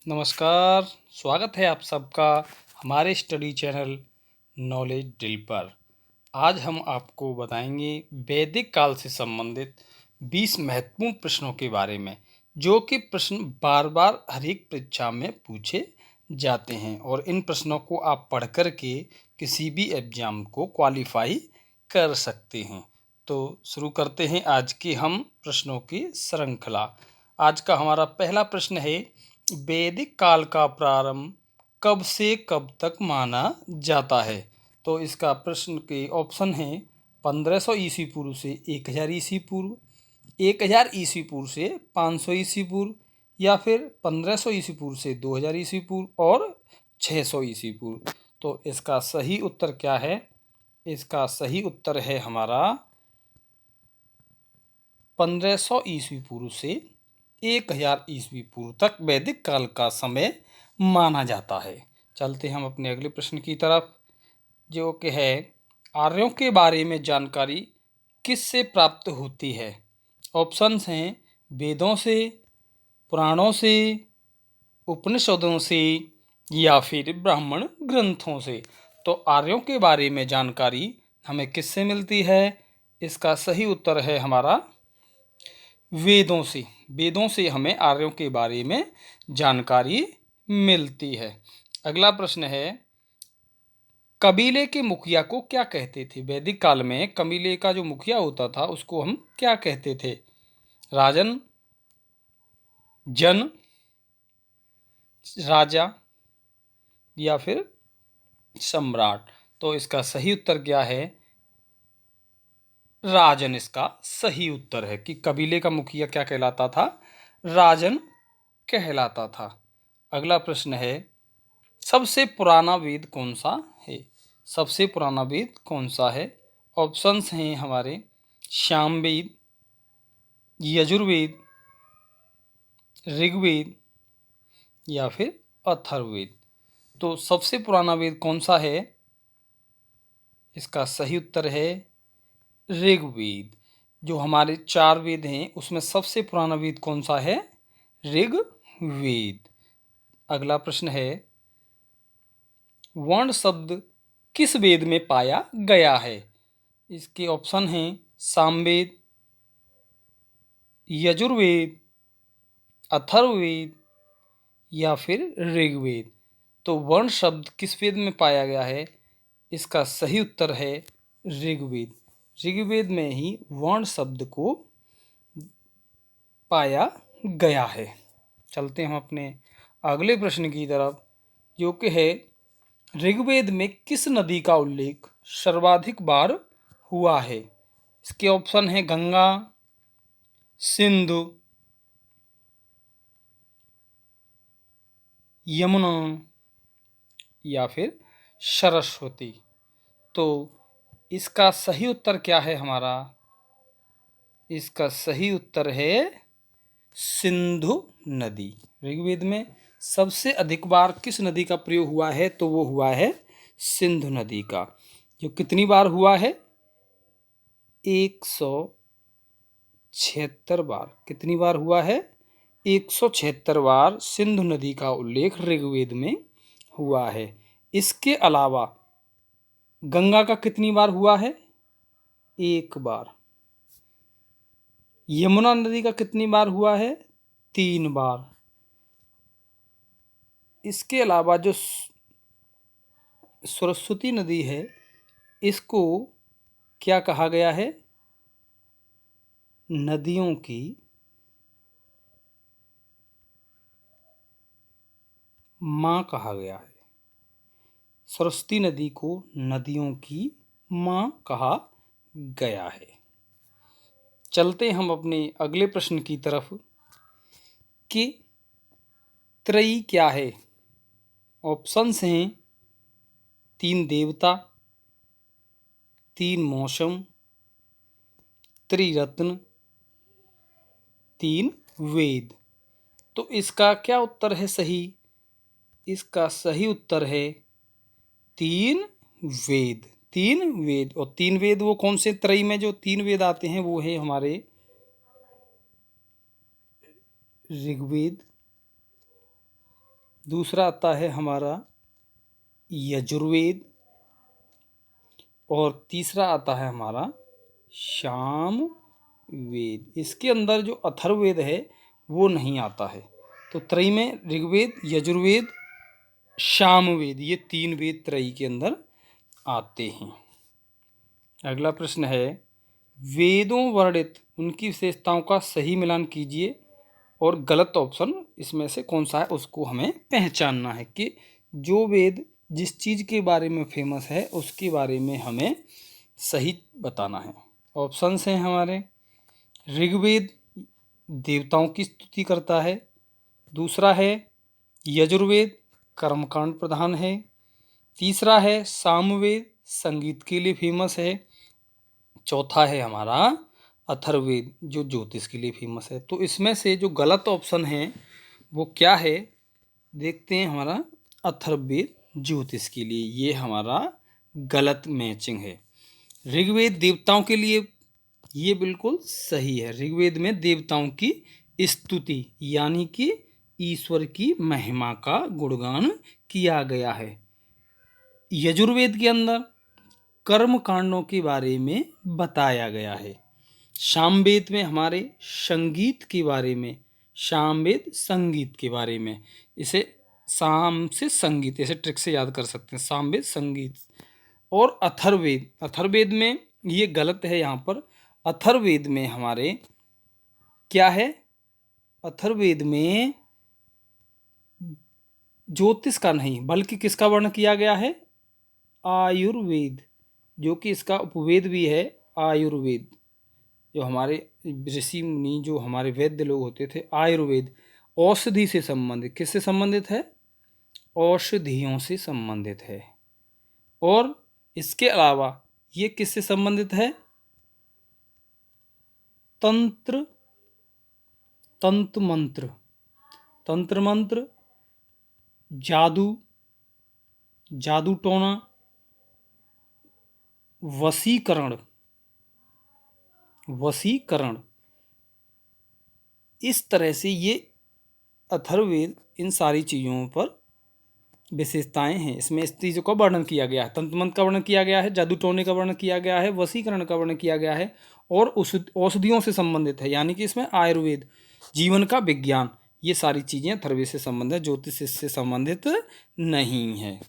नमस्कार, स्वागत है आप सबका हमारे स्टडी चैनल नॉलेज ड्रिल पर। आज हम आपको बताएंगे वैदिक काल से संबंधित 20 महत्वपूर्ण प्रश्नों के बारे में, जो कि प्रश्न बार बार हर एक परीक्षा में पूछे जाते हैं और इन प्रश्नों को आप पढ़ कर के किसी भी एग्जाम को क्वालिफाई कर सकते हैं। तो शुरू करते हैं आज के हम प्रश्नों की श्रृंखला। आज का हमारा पहला प्रश्न है, वैदिक काल का प्रारंभ कब से कब तक माना जाता है? तो इसका प्रश्न के ऑप्शन हैं 1500 ईस्वी पूर्व से 1000 ईस्वी पूर्व, 1000 ईस्वी पूर्व से 500 ईस्वी पूर्व, या फिर 1500 ईस्वी पूर्व से 2000 ईस्वी पूर्व और 600 ईस्वी पूर्व। तो इसका सही उत्तर क्या है? इसका सही उत्तर है हमारा 1500 ईस्वी पूर्व से 1000 ईस्वी पूर्व तक वैदिक काल का समय माना जाता है। चलते हम अपने अगले प्रश्न की तरफ, जो कि है, आर्यों के बारे में जानकारी किससे प्राप्त होती है? ऑप्शंस हैं वेदों से, पुराणों से, उपनिषदों से, या फिर ब्राह्मण ग्रंथों से। तो आर्यों के बारे में जानकारी हमें किससे मिलती है? इसका सही उत्तर है हमारा वेदों से। वेदों से हमें आर्यों के बारे में जानकारी मिलती है। अगला प्रश्न है, कबीले के मुखिया को क्या कहते थे? वैदिक काल में कबीले का जो मुखिया होता था उसको हम क्या कहते थे? राजन, जन, राजा, या फिर सम्राट। तो इसका सही उत्तर क्या है? राजन इसका सही उत्तर है कि कबीले का मुखिया क्या कहलाता था? राजन कहलाता था। अगला प्रश्न है, सबसे पुराना वेद कौन सा है? सबसे पुराना वेद कौन सा है? ऑप्शंस हैं हमारे सामवेद, यजुर्वेद, ऋग्वेद, या फिर अथर्ववेद। तो सबसे पुराना वेद कौन सा है? इसका सही उत्तर है ऋग्वेद। जो हमारे 4 वेद हैं उसमें सबसे पुराना वेद कौन सा है? ऋग्वेद। अगला प्रश्न है, वर्ण शब्द किस वेद में पाया गया है? इसके ऑप्शन हैं सामवेद, यजुर्वेद, अथर्ववेद, या फिर ऋग्वेद। तो वर्ण शब्द किस वेद में पाया गया है? इसका सही उत्तर है ऋग्वेद। ऋग्वेद में ही वर्ण शब्द को पाया गया है। चलते हम अपने अगले प्रश्न की तरफ, जो कि है, ऋग्वेद में किस नदी का उल्लेख सर्वाधिक बार हुआ है? इसके ऑप्शन है गंगा, सिंधु, यमुना, या फिर सरस्वती। तो इसका सही उत्तर क्या है हमारा? इसका सही उत्तर है सिंधु नदी। ऋग्वेद में सबसे अधिक बार किस नदी का प्रयोग हुआ है? तो वो हुआ है सिंधु नदी का, जो कितनी बार हुआ है? 176 बार। कितनी बार हुआ है? 176 बार सिंधु नदी का उल्लेख ऋग्वेद में हुआ है। इसके अलावा गंगा का कितनी बार हुआ है? 1 बार। यमुना नदी का कितनी बार हुआ है? 3 बार। इसके अलावा जो सरस्वती नदी है, इसको क्या कहा गया है? नदियों की माँ कहा गया है। सरस्वती नदी को नदियों की माँ कहा गया है। चलते हम अपने अगले प्रश्न की तरफ कि त्रयी क्या है? ऑप्शंस हैं 3 देवता, 3 मौसम, त्रिरत्न, 3 वेद। तो इसका क्या उत्तर है सही? इसका सही उत्तर है 3 वेद। 3 वेद। और 3 वेद वो कौन से? त्रयी में जो 3 वेद आते हैं वो है हमारे ऋग्वेद, दूसरा आता है हमारा यजुर्वेद, और तीसरा आता है हमारा सामवेद। इसके अंदर जो अथर्ववेद है वो नहीं आता है। तो त्रयी में ऋग्वेद, यजुर्वेद, सामवेद, ये 3 वेद त्रयी के अंदर आते हैं। अगला प्रश्न है, वेदों वर्णित उनकी विशेषताओं का सही मिलान कीजिए और गलत ऑप्शन इसमें से कौन सा है उसको हमें पहचानना है कि जो वेद जिस चीज़ के बारे में फेमस है उसके बारे में हमें सही बताना है। ऑप्शंस हैं हमारे, ऋग्वेद देवताओं की स्तुति करता है, दूसरा है यजुर्वेद कर्मकांड प्रधान है, तीसरा है सामवेद संगीत के लिए फेमस है, चौथा है हमारा अथर्ववेद जो ज्योतिष के लिए फेमस है। तो इसमें से जो गलत ऑप्शन है वो क्या है, देखते हैं। हमारा अथर्ववेद ज्योतिष के लिए, ये हमारा गलत मैचिंग है। ऋग्वेद देवताओं के लिए ये बिल्कुल सही है। ऋग्वेद में देवताओं की स्तुति यानी कि ईश्वर की महिमा का गुणगान किया गया है। यजुर्वेद के अंदर कर्म कांडों के बारे में बताया गया है। सामवेद में हमारे संगीत के बारे में, सामवेद संगीत के बारे में, इसे साम से संगीत ऐसे ट्रिक से याद कर सकते हैं, सामवेद संगीत। और अथर्ववेद, अथर्ववेद में ये गलत है यहाँ पर। अथर्ववेद में हमारे क्या है, अथर्ववेद में ज्योतिष का नहीं बल्कि किसका वर्णन किया गया है, आयुर्वेद, जो कि इसका उपवेद भी है आयुर्वेद। जो हमारे ऋषि मुनि, जो हमारे वैद्य लोग होते थे, आयुर्वेद औषधि से संबंधित, किससे संबंधित है, औषधियों से संबंधित है। और इसके अलावा ये किससे संबंधित है, तंत्र, तंत्र मंत्र, तंत्र मंत्र, जादू, जादू टोना, वशीकरण, वशीकरण, इस तरह से ये अथर्ववेद इन सारी चीज़ों पर विशेषताएं हैं। इसमें इस चीज़ों का वर्णन किया गया है, तंत्र मंत्र का वर्णन किया गया है, जादू टोने का वर्णन किया गया है, वशीकरण का वर्णन किया गया है, और औषधियों से संबंधित है, यानी कि इसमें आयुर्वेद, जीवन का विज्ञान, ये सारी चीज़ें अथर्ववेद से संबंधित, ज्योतिष से संबंधित नहीं है।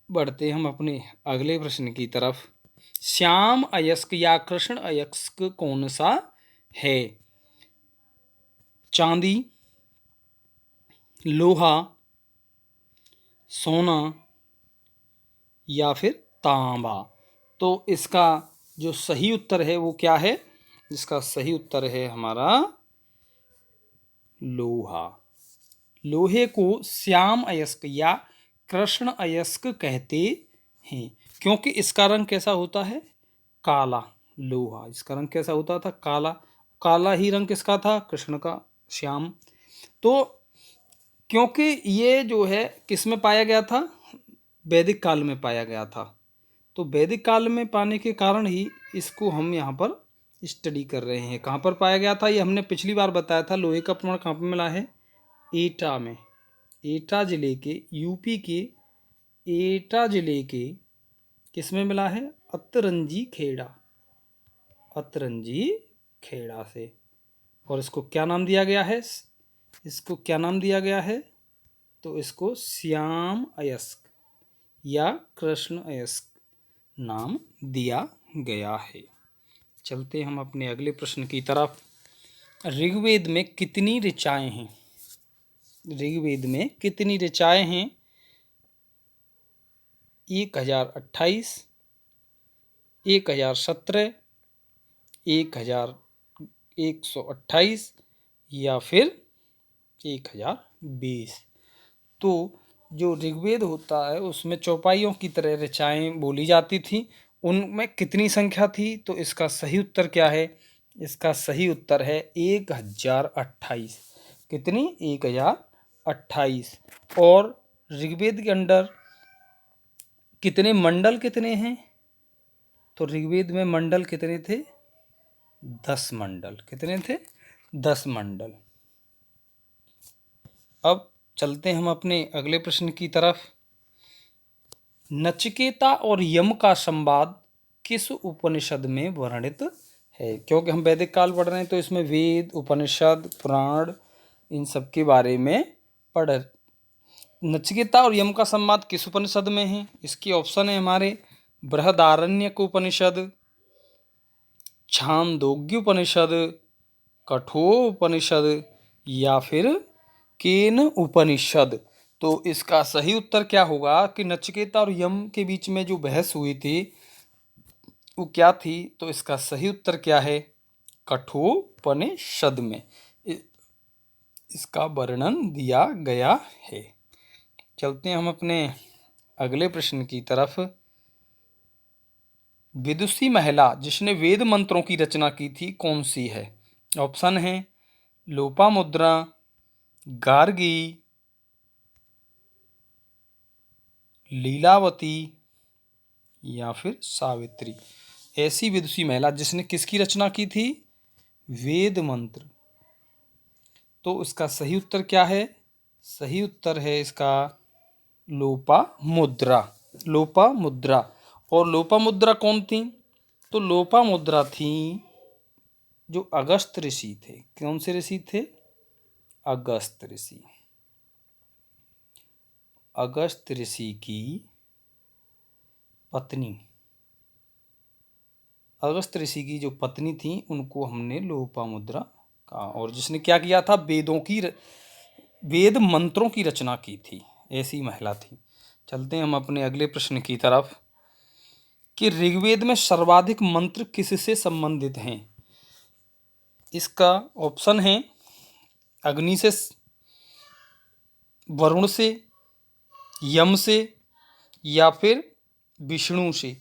बढ़ते हम अपने अगले प्रश्न की तरफ। श्याम अयस्क या कृष्ण अयस्क कौन सा है, चांदी, लोहा, सोना या फिर तांबा। तो इसका जो सही उत्तर है वो क्या है, इसका सही उत्तर है हमारा लोहा। लोहे को श्याम अयस्क या कृष्ण अयस्क कहते हैं क्योंकि इसका रंग कैसा होता है, काला। लोहा, इसका रंग कैसा होता था, काला। काला ही रंग किसका था, कृष्ण का, श्याम। तो क्योंकि ये जो है किस में पाया गया था, वैदिक काल में पाया गया था। तो वैदिक काल में पाने के कारण ही इसको हम यहाँ पर स्टडी कर रहे हैं। कहाँ पर पाया गया था, ये हमने पिछली बार बताया था। लोहे का प्रमाण कहाँ पर मिला है, एटा में। एटा जिले के, यूपी के एटा जिले के किस में मिला है, अतरंजी खेड़ा, अतरंजी खेड़ा से। और इसको क्या नाम दिया गया है, इसको क्या नाम दिया गया है, तो इसको श्याम अयस्क या कृष्ण अयस्क नाम दिया गया है। चलते हम अपने अगले प्रश्न की तरफ। ऋग्वेद में कितनी ऋचाएं हैं, ऋग्वेद में कितनी ऋचाएं हैं, 1028, 1017, 1128 या फिर 1020। तो जो ऋग्वेद होता है उसमें चौपाइयों की तरह ऋचाएं बोली जाती थी, उनमें कितनी संख्या थी, तो इसका सही उत्तर क्या है, इसका सही उत्तर है 1028। कितनी, 1028। और ऋग्वेद के अंदर कितने मंडल कितने हैं, तो ऋग्वेद में मंडल कितने थे, 10 मंडल। कितने थे, 10 मंडल। अब चलते हैं हम अपने अगले प्रश्न की तरफ। नचिकेता और यम का संवाद किस उपनिषद में वर्णित है? क्योंकि हम वैदिक काल पढ़ रहे हैं तो इसमें वेद, उपनिषद, पुराण इन सब के बारे में पढ़। नचिकेता और यम का संवाद किस उपनिषद में है? इसकी ऑप्शन है हमारे बृहदारण्यक उपनिषद, छांदोग्य उपनिषद, कठोर उपनिषद या फिर केन उपनिषद। तो इसका सही उत्तर क्या होगा कि नचिकेता और यम के बीच में जो बहस हुई थी वो क्या थी? तो इसका सही उत्तर क्या है? कठोपनिषद में इसका वर्णन दिया गया है। चलते हैं हम अपने अगले प्रश्न की तरफ। विदुषी महिला जिसने वेद मंत्रों की रचना की थी कौन सी है? ऑप्शन है लोपामुद्रा, गार्गी, लीलावती या फिर सावित्री। ऐसी विदुषी महिला जिसने किसकी रचना की थी? वेद मंत्र। तो इसका सही उत्तर क्या है? सही उत्तर है इसका लोपामुद्रा। लोपामुद्रा। और लोपामुद्रा कौन थी? तो लोपामुद्रा थी जो अगस्त ऋषि थे। कौन से ऋषि थे? अगस्त ऋषि। अगस्त ऋषि की पत्नी, अगस्त ऋषि की जो पत्नी थी उनको हमने लोपामुद्रा कहा। और जिसने क्या किया था? वेद मंत्रों की रचना की थी, ऐसी महिला थी। चलते हैं हम अपने अगले प्रश्न की तरफ कि ऋग्वेद में सर्वाधिक मंत्र किससे संबंधित हैं? इसका ऑप्शन है अग्नि से, वरुण से, यम से या फिर विष्णु से।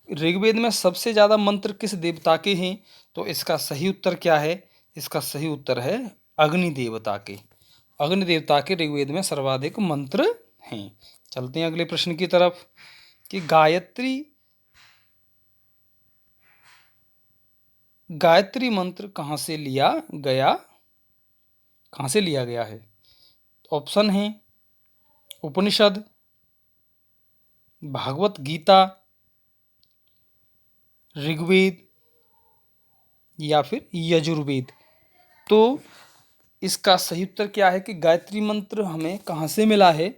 ऋग्वेद में सबसे ज़्यादा मंत्र किस देवता के हैं? तो इसका सही उत्तर क्या है? इसका सही उत्तर है अग्नि देवता के। अग्नि देवता के ऋग्वेद में सर्वाधिक मंत्र हैं। चलते हैं अगले प्रश्न की तरफ कि गायत्री मंत्र कहाँ से लिया गया है? ऑप्शन है उपनिषद, भागवत गीता, ऋग्वेद या फिर यजुर्वेद। तो इसका सही उत्तर क्या है कि गायत्री मंत्र हमें कहाँ से मिला है?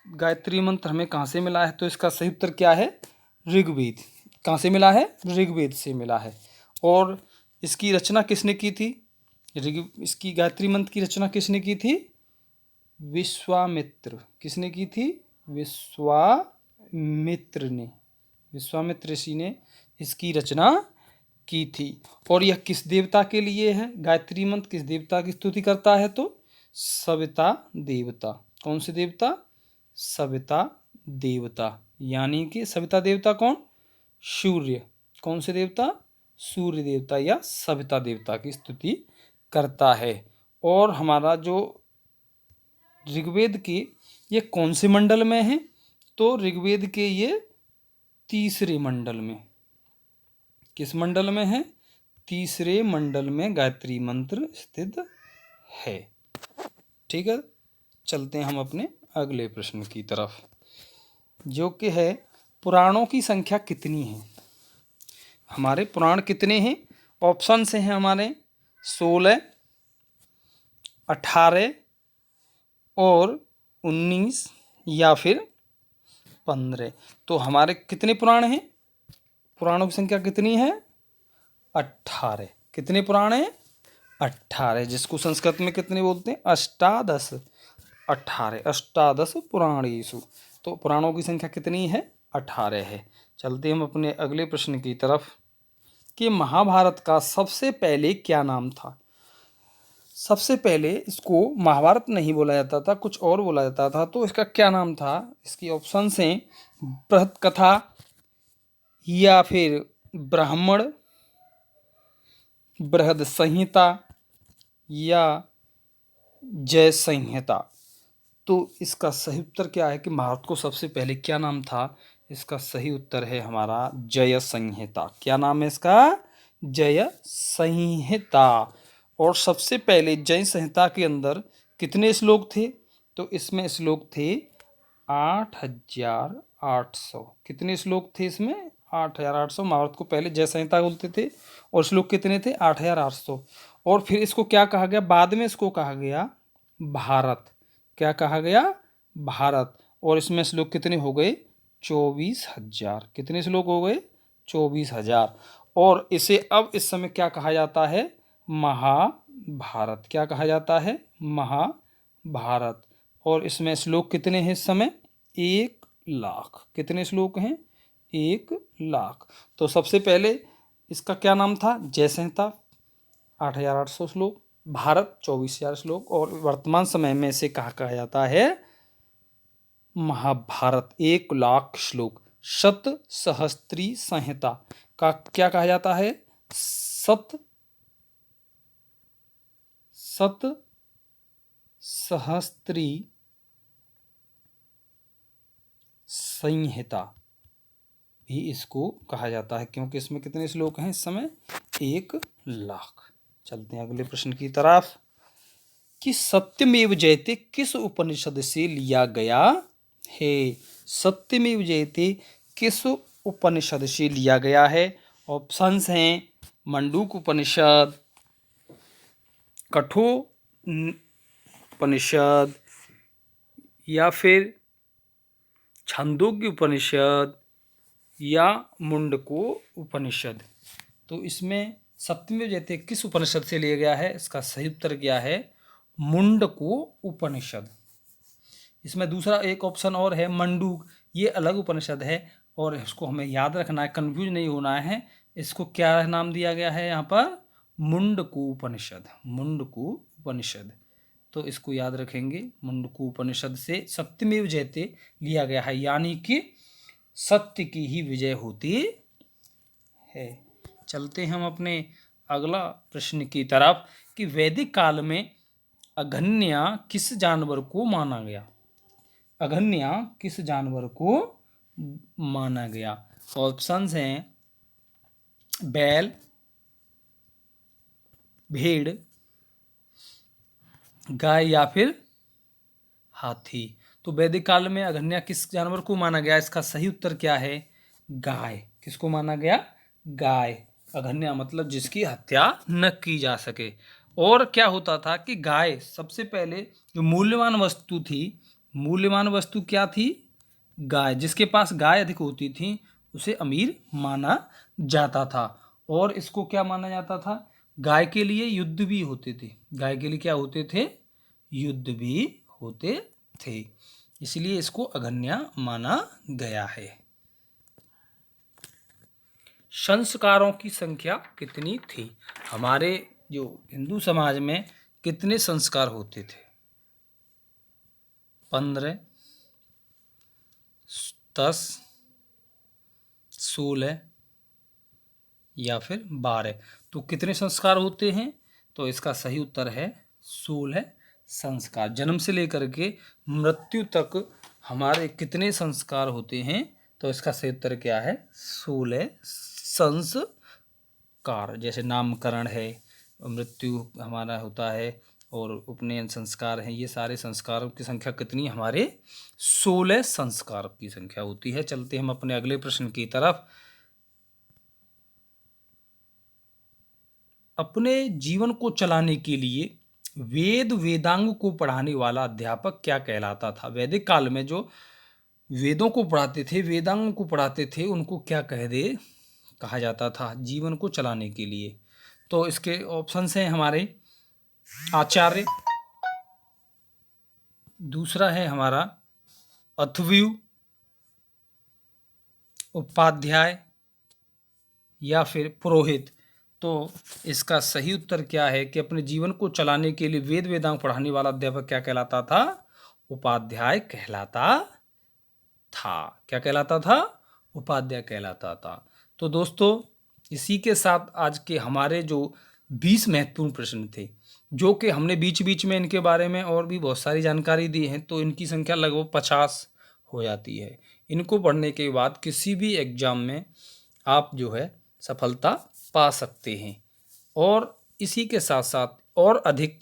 गायत्री मंत्र हमें कहाँ से मिला है? तो इसका सही उत्तर क्या है? ऋग्वेद। कहाँ से मिला है? ऋग्वेद से मिला है। और इसकी रचना किसने की थी? इसकी गायत्री मंत्र की रचना किसने की थी? विश्वामित्र। किसने की थी? विश्वामित्र ऋषि ने इसकी रचना की थी। और यह किस देवता के लिए है? गायत्री मंत्र किस देवता की स्तुति करता है? तो सविता देवता। कौन से देवता? सविता देवता। यानी कि सविता देवता कौन? सूर्य। कौन से देवता? सूर्य देवता या सविता देवता की स्तुति करता है। और हमारा जो ऋग्वेद के ये कौन से मंडल में है? तो ऋग्वेद के ये तीसरे मंडल में। किस मंडल में है? तीसरे मंडल में गायत्री मंत्र स्थित है। ठीक है, चलते हैं हम अपने अगले प्रश्न की तरफ जो कि है पुराणों की संख्या कितनी है? हमारे पुराण कितने हैं? ऑप्शन से हैं हमारे 16, 18 और 19 या फिर 15। तो हमारे कितने पुराण हैं? पुराणों की संख्या कितनी है? 18। कितने पुराण हैं? 18, जिसको संस्कृत में कितने बोलते हैं? अष्टादश। 18, अष्टादश पुराणेषु। तो पुराणों की संख्या कितनी है? 18 है। चलते हम अपने अगले प्रश्न की तरफ कि महाभारत का सबसे पहले क्या नाम था? सबसे पहले इसको महाभारत नहीं बोला जाता था, कुछ और बोला जाता था। तो इसका क्या नाम था? इसकी ऑप्शन हैं बृहत कथा या फिर ब्राह्मण, बृहद संहिता या जय संहिता। तो इसका सही उत्तर क्या है कि महाभारत को सबसे पहले क्या नाम था? इसका सही उत्तर है हमारा जय संहिता। क्या नाम है इसका? जय संहिता। और सबसे पहले जय संहिता के अंदर कितने श्लोक थे? तो इसमें श्लोक थे 8800। कितने श्लोक थे इसमें? 8800। महाभारत को पहले जय संहिता बोलते थे और श्लोक कितने थे? 8800। और फिर इसको क्या कहा गया? बाद में इसको कहा गया भारत। क्या कहा गया? भारत। और इसमें श्लोक कितने हो गए? 24,000। कितने श्लोक हो गए? 24,000। और इसे अब इस समय क्या कहा जाता है? महाभारत। क्या कहा जाता है? महाभारत। और इसमें श्लोक कितने हैं इस समय? 1,00,000। कितने श्लोक हैं? 1,00,000। तो सबसे पहले इसका क्या नाम था? जय संहिता 8,800 श्लोक, भारत 24,000 श्लोक, और वर्तमान समय में इसे कहा जाता है महाभारत। 1,00,000 श्लोक। शत सहस्त्री संहिता का क्या कहा जाता है? सत सहस्त्री संहिता भी इसको कहा जाता है, क्योंकि इसमें कितने श्लोक हैं इस समय? 1,00,000। चलते हैं अगले प्रश्न की तरफ कि सत्यमेव जयते किस उपनिषद से लिया गया है? सत्यमेव जयते किस उपनिषद से लिया गया है? ऑप्शंस हैं मंडूक उपनिषद, कठोपनिषद, या फिर छांदोग्य उपनिषद, या मुंडको उपनिषद। तो इसमें सत्यमेव जयते किस उपनिषद से लिया गया है? इसका सही उत्तर क्या है? मुंडको उपनिषद। इसमें दूसरा एक ऑप्शन और है मंडूक, ये अलग उपनिषद है और इसको हमें याद रखना है, कंफ्यूज नहीं होना है। इसको क्या नाम दिया गया है यहाँ पर? मुंडको उपनिषद। मुंडको उपनिषद। तो इसको याद रखेंगे, मुंडको उपनिषद से सत्यमेव जयते लिया गया है, यानी कि सत्य की ही विजय होती है। चलते हम अपने अगला प्रश्न की तरफ कि वैदिक काल में अघन्या किस जानवर को माना गया? अघन्या किस जानवर को माना गया? ऑप्शंस हैं बैल, भेड़, गाय, या फिर हाथी। तो वैदिक काल में अघन्या किस जानवर को माना गया? इसका सही उत्तर क्या है? गाय। किसको माना गया? गाय। अघन्या मतलब जिसकी हत्या न की जा सके। और क्या होता था कि गाय सबसे पहले जो मूल्यवान वस्तु थी, मूल्यवान वस्तु क्या थी? गाय। जिसके पास गाय अधिक होती थी उसे अमीर माना जाता था। और इसको क्या माना जाता था? गाय के लिए युद्ध भी होते थे। गाय के लिए क्या होते थे? युद्ध भी होते थे। इसलिए इसको अघन्या माना गया है। संस्कारों की संख्या कितनी थी? हमारे जो हिंदू समाज में कितने संस्कार होते थे? 15, 10, 16 या फिर 12। तो कितने संस्कार होते हैं? तो इसका सही उत्तर है 16 संस्कार। जन्म से लेकर के मृत्यु तक हमारे कितने संस्कार होते हैं? तो इसका सही उत्तर क्या है? 16 संस्कार। जैसे नामकरण है, मृत्यु हमारा होता है, और उपनयन संस्कार हैं। ये सारे संस्कारों की संख्या कितनी? हमारे 16 संस्कार की संख्या होती है। चलते हम अपने अगले प्रश्न की तरफ। अपने जीवन को चलाने के लिए वेद वेदांग को पढ़ाने वाला अध्यापक क्या कहलाता था? वैदिक काल में जो वेदों को पढ़ाते थे, वेदांग को पढ़ाते थे, उनको क्या कहा जाता था जीवन को चलाने के लिए? तो इसके ऑप्शंस हैं हमारे आचार्य, दूसरा है हमारा अथर्वयु, उपाध्याय, या फिर पुरोहित। तो इसका सही उत्तर क्या है कि अपने जीवन को चलाने के लिए वेद वेदांग पढ़ाने वाला अध्यापक क्या कहलाता था? उपाध्याय कहलाता था। क्या कहलाता था? उपाध्याय कहलाता था। तो दोस्तों, इसी के साथ आज के हमारे जो 20 महत्वपूर्ण प्रश्न थे, जो कि हमने बीच बीच में इनके बारे में और भी बहुत सारी जानकारी दी है, तो इनकी संख्या लगभग 50 हो जाती है। इनको पढ़ने के बाद किसी भी एग्जाम में आप जो है सफलता पा सकते हैं। और इसी के साथ साथ और अधिक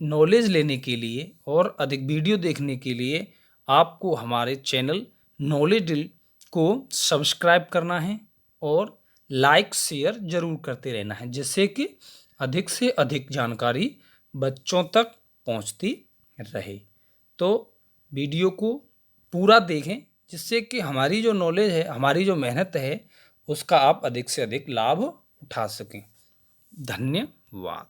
नॉलेज लेने के लिए और अधिक वीडियो देखने के लिए आपको हमारे चैनल नॉलेज ड्रिल को सब्सक्राइब करना है और लाइक शेयर ज़रूर करते रहना है, जिससे कि अधिक से अधिक जानकारी बच्चों तक पहुंचती रहे। तो वीडियो को पूरा देखें, जिससे कि हमारी जो नॉलेज है, हमारी जो मेहनत है, उसका आप अधिक से अधिक लाभ उठा सकें। धन्यवाद।